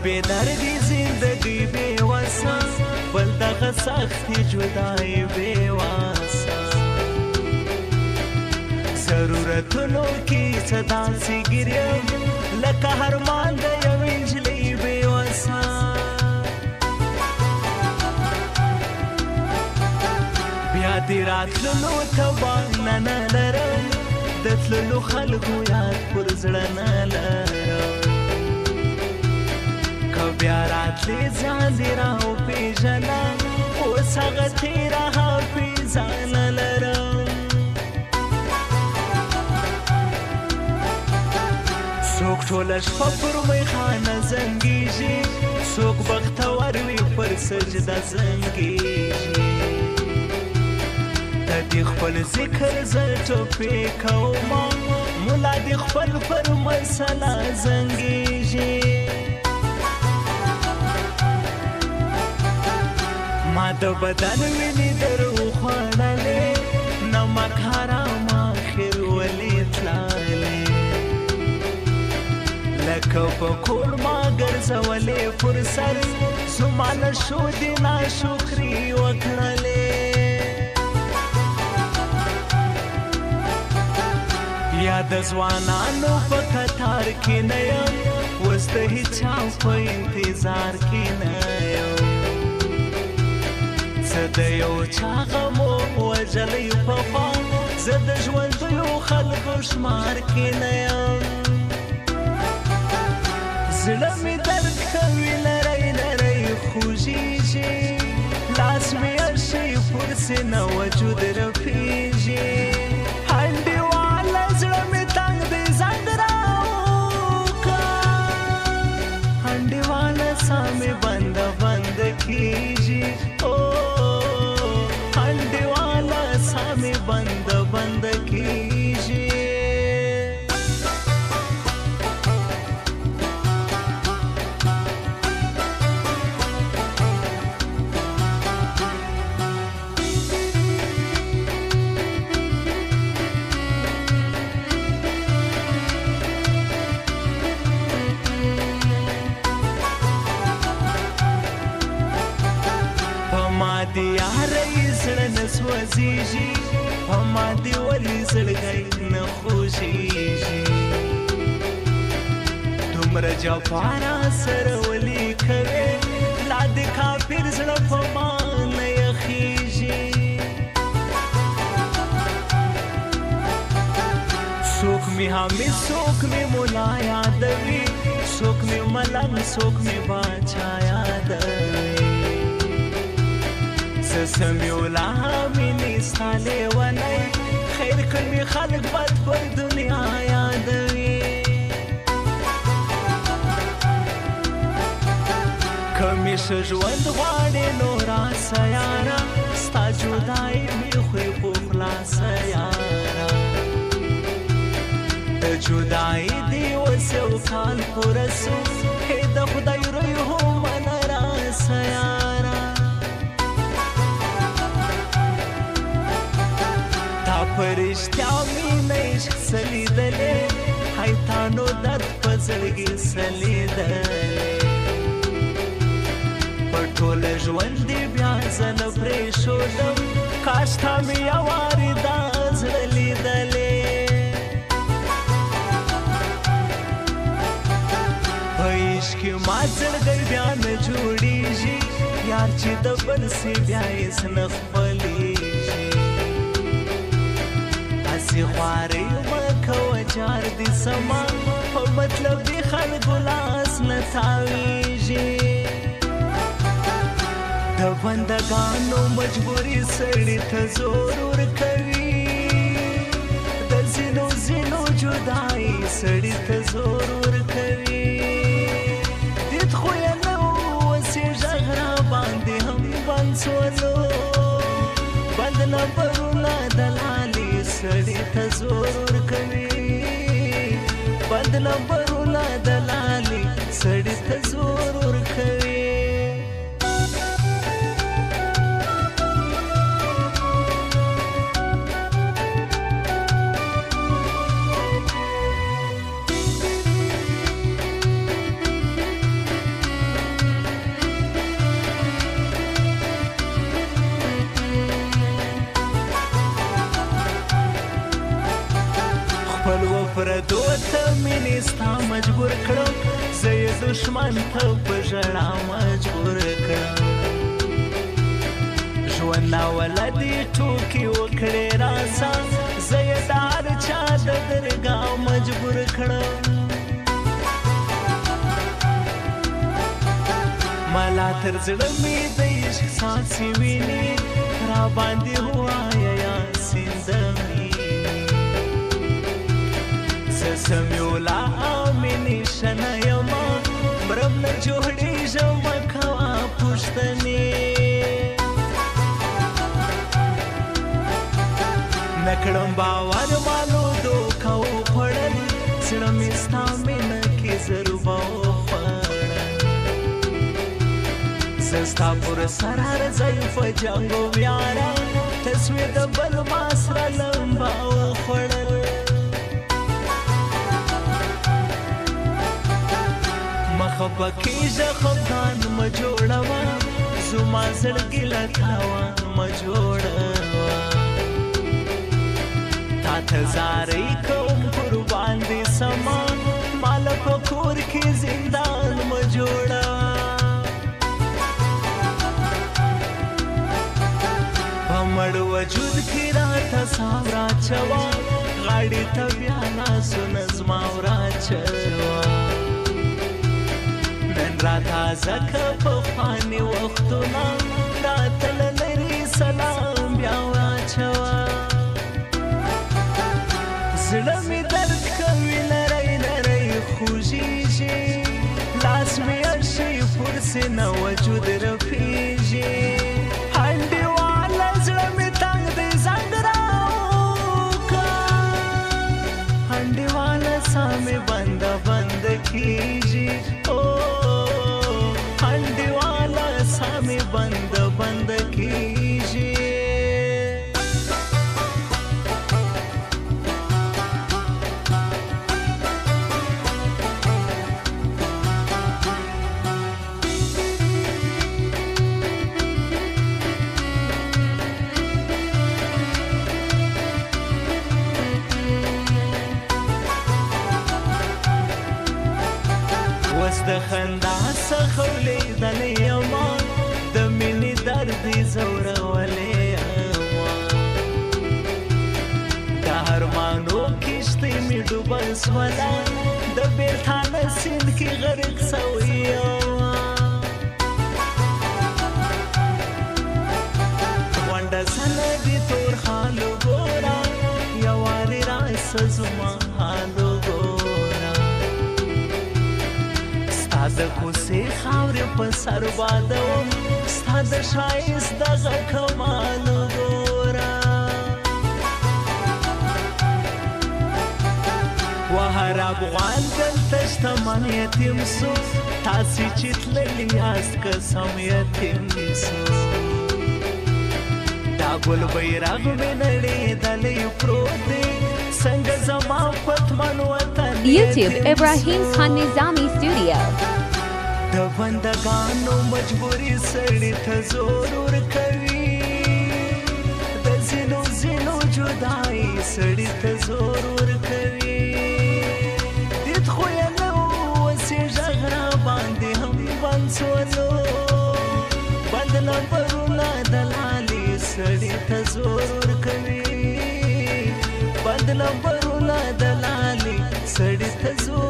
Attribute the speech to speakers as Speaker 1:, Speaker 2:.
Speaker 1: بے دردی زندگی بے وسا بل دغه سختی جدای بے واسا ضرورتونو کی صدا سی ګریم لکه هرمان د یو انجلی بے وسا بیا دې راتللو توانه نه لرم د تللو خلکو یاد پر زړه نه لرم که بیا راتلې ځان دې راوپېژنه اوس هغه تېره حافظه نه لرم څوک ټوله شپه پر میخانه زنګېږي څوک بختور وي پر سجده زنګېږي د دې خپل ذکر زه ټوپې کومه ملا دې خپل پر مسله زنګېږي ما د بدن ویني در وخوړلې نمک حرام اخر ولې تللې لکه په کور ما ګرځولې پر سر زما نه شو دې ناشکري وکړلې یا د ځوانانو په کتار کې نه یم اوس د هیچا په انتظار کې نه یم زه د یو چا غم وژلی په خوا زه د ژوندیو خلکو شمار کې نه یم زړه مې درد کوي لری لری خوږېږي لاس مې ارشي پر سینه وجود رپېږي انډیواله زړه مې تنګ دی زنګ راوکړه انډیواله ساه مې بنده بنده کېږي बंद बंद कीजिए दिया रईस नसवजीजी हमा दिवली सड़गई न खुशीजी तुमरा जफारा सरवली खवे ला दिखा फिर सड़फमा न यखीजी सुख में हमें सुख में मुलाया दवी सुख में मलंग सुख में बाछाया दवी سمیولا مینی ساله ونی خیر کمی خلق بد پر دنیا یادوی کمیش ژوند غواړې نو راسه یاره ستا جدایي مې خوی په خلاصه یاره د جدایي دې اوس یو کال پوره سو هې د خدای روی هم نه راسه یاره فرشتیا مینه عشق سلیدلې حیتانو درد په زړګي سلیدلې په ټوله ژوند دې بیا زه نه پرېښودم کاش تا مې یو وارې دا زړه لیدلې په عشق کې ما زړګی بیا نه جوړېږي یار چې د بل سي بیا هېڅ نه خپلېږي سی خواري مکوه جار دي سما په مطلب دي خلکو لاس نه تاویږي د بندګانو مجبوري سړي ته زور ورکوي د ځینو ځینو جدایي سړي ته زور ورکوي دید خو یې نه اوسې غږ را باندې هم بند سولو بند نمبرونه دلالي سړي ته زور ورکوي بند نمبرونه دلالي سړي ته زور ورکوي پردو ته مینې ستا مجبور کړم زه یې دښمن ته په ژړا مجبور کړم ژوند ناولدې ټوکې وکړې راسه زه یې د هر چا د درګاه مجبور کړم ملا تر زړه مې د عشق څاڅې وینې را باندې ووایه یاسین د مینې زه سمیولا مینې شنه یمه مرم نه جوړېږم مه کوه پوښتنې نه کړم باور مالو دوکه وخوړل زړه مې ستا مینه کې ضربه وخوړل زه ستا پر سر هر ځای په جنګ ویاړه تصویر د بل ما سره لمبه وخوړل خفه کېږه خفګان مه جوړوه زما زړګي له تاوان مه جوړوه تا ته زارۍ کوم قربان دې سمه ماله په کور کې زندان مه جوړوه په مړ وجود کې راته ساه راچوه غاړې ته بیا لاسونه زما وراچوه نن را تازه که پخواني وختونه راته له لرې سلام بیا واچوه زړه مې درد کوي نری نری خوږېږي لاس مې ارشي پر سینه وجود رپېږي انډیواله زړه مې تنګ دی زنګ راوکړه انډیواله ساه مې بنده بنده کېږي سامي بند بند کیږي وس د خندا څخه ولیدلې یمه د مینې درد یې ځورولې یمه د ارمانو کښتۍ مې ډوبه شوله د بېلتانه سیند کې غرق سوی یمه غونډه سنه دې تور حال وګوره یوارې راسه زما حال وګوره ستا د کوڅې خاورې په سر بادوم ستا د ښایست دغه کمال وګوره و هر افغان دلته شتمن یتیم سو تاسې چې تللي یاست قسم یتیم سو دا ګل بیرغ مې نړېدلی پروت دی څنګه زما پتمن وطن
Speaker 2: YouTube Ibrahim Khan Nizami Studio
Speaker 1: د بندگانو مجبوري سړي ته زور ورکوي د ځینو ځینو جدایي سړي ته زور ورکوي دید خو یې نه وسې غږ را باندې هم بند سولو بند نمبرونه د لالي سړي ته زور ورکوي بند نمبرونه د لالي سړي ته زور